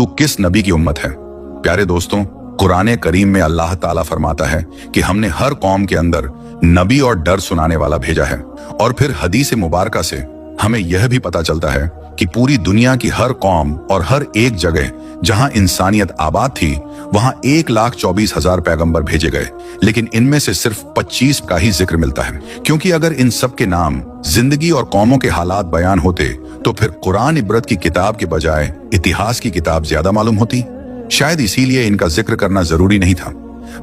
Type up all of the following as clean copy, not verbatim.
हिंदू किस नबी की उम्मत है। प्यारे दोस्तों, कुरान करीम में अल्लाह ताला फरमाता है कि हमने हर कौम के अंदर नबी और डर सुनाने वाला भेजा है। और फिर हदीस मुबारका से हमें यह भी पता चलता है कि पूरी दुनिया की हर कौम और हर एक जगह जहां इंसानियत आबाद थी वहां 1,24,000 पैगंबर भेजे गए, लेकिन इनमें से सिर्फ 25 का ही जिक्र मिलता है। क्योंकि अगर इन सब के नाम, जिंदगी और कौमों के हालात बयान होते तो फिर कुरान इबरत की किताब के बजाय इतिहास की किताब ज्यादा मालूम होती। शायद इसीलिए इनका जिक्र करना जरूरी नहीं था।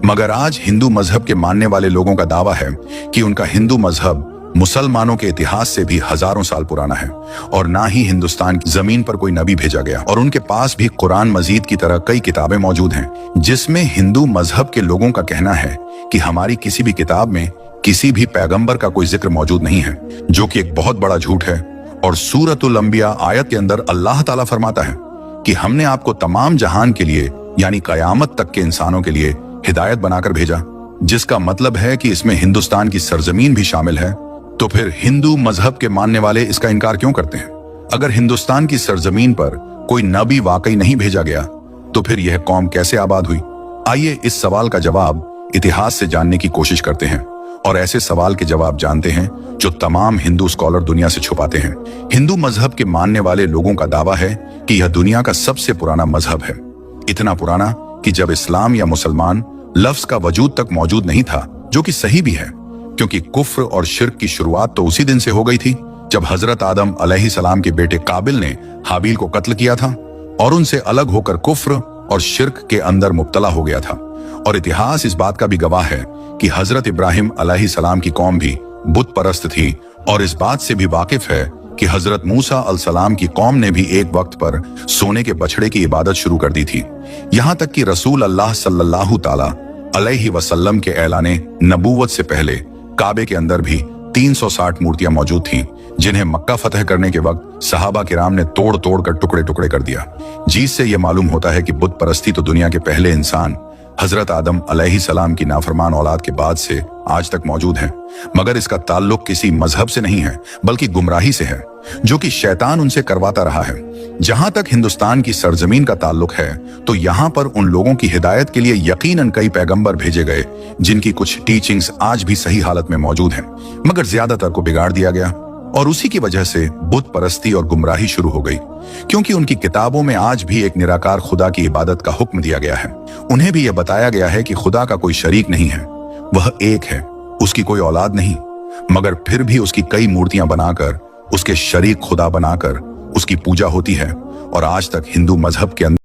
मगर आज हिंदू मजहब के मानने वाले लोगों का दावा है कि उनका हिंदू मजहब मुसलमानों के इतिहास से भी हजारों साल पुराना है और ना ही हिंदुस्तान की जमीन पर कोई नबी भेजा गया। और उनके पास भी कुरान मजीद की तरह कई किताबें मौजूद हैं जिसमें हिंदू मजहब के लोगों का कहना है कि हमारी किसी भी किताब में किसी भी पैगंबर का कोई जिक्र मौजूद नहीं है, जो कि एक बहुत बड़ा झूठ है। और सूरतुल अंबिया आयत के अंदर अल्लाह ताला फरमाता है कि हमने आपको तमाम जहान के लिए यानी कयामत तक के इंसानों के लिए हिदायत बनाकर भेजा, जिसका मतलब है कि इसमें हिंदुस्तान की सरजमीन भी शामिल है। तो फिर हिंदू मजहब के मानने वाले इसका इनकार क्यों करते हैं? अगर हिंदुस्तान की सरजमीन पर कोई नबी वाकई नहीं भेजा गया तो फिर यह कौम कैसे आबाद हुई? आइए इस सवाल का जवाब इतिहास से जानने की कोशिश करते हैं और ऐसे सवाल के जवाब जानते हैं जो तमाम हिंदू स्कॉलर दुनिया से छुपाते हैं। हिंदू मजहब के मानने वाले लोगों का दावा है कि यह दुनिया का सबसे पुराना मजहब है, इतना पुराना कि जब इस्लाम या मुसलमान लफ्ज का वजूद तक मौजूद नहीं था, जो कि सही भी है क्योंकि कुफ्र और शिर्क की शुरुआत तो उसी दिन से हो गई थी जब हजरत आदम अलैहिस्सलाम के बेटे काबिल ने हाबिल को कत्ल किया था और उनसे अलग होकर कुफ्र और शिर्क के अंदर मुब्तला हो गया था। और इतिहास इस बात का भी गवाह है कि हजरत इब्राहिम अलैहिस्सलाम की कौम भी बुत परस्त थी और इस बात से भी वाकिफ है कि हजरत मूसा अलैहिस्सलाम की कौम ने भी एक वक्त पर सोने के बछड़े की इबादत शुरू कर दी थी। यहाँ तक कि रसूल अल्लाह सल्लल्लाहु ताला अलैहि वसल्लम के ऐलाने नबूवत से पहले काबे के अंदर भी 360 मूर्तियां मौजूद थीं, जिन्हें मक्का फतह करने के वक्त सहाबा किराम ने तोड़ तोड़ कर टुकड़े टुकड़े कर दिया। जिससे यह मालूम होता है कि बुत परस्ती तो दुनिया के पहले इंसान हजरत आदम अलैहिस्सलाम की नाफरमान औलाद के बाद से आज तक मौजूद है। मगर इसका ताल्लुक किसी मजहब से नहीं है बल्कि गुमराही से है, जो कि शैतान उनसे करवाता रहा है। जहां तक हिंदुस्तान की सरजमीन का ताल्लुक है तो यहाँ पर उन लोगों की हिदायत के लिए यकीनन कई पैगंबर भेजे गए जिनकी कुछ टीचिंग्स आज भी सही हालत में मौजूद हैं, मगर ज्यादातर को बिगाड़ दिया गया और उसी की वजह से बुत परस्ती और गुमराही शुरू हो गई। क्योंकि उनकी किताबों में आज भी एक निराकार खुदा की इबादत का हुक्म दिया गया है। उन्हें भी यह बताया गया है कि खुदा का कोई शरीक नहीं है, वह एक है, उसकी कोई औलाद नहीं, मगर फिर भी उसकी कई मूर्तियां बनाकर उसके शरीक खुदा बनाकर उसकी पूजा होती है। और आज तक हिंदू मजहब के अंदर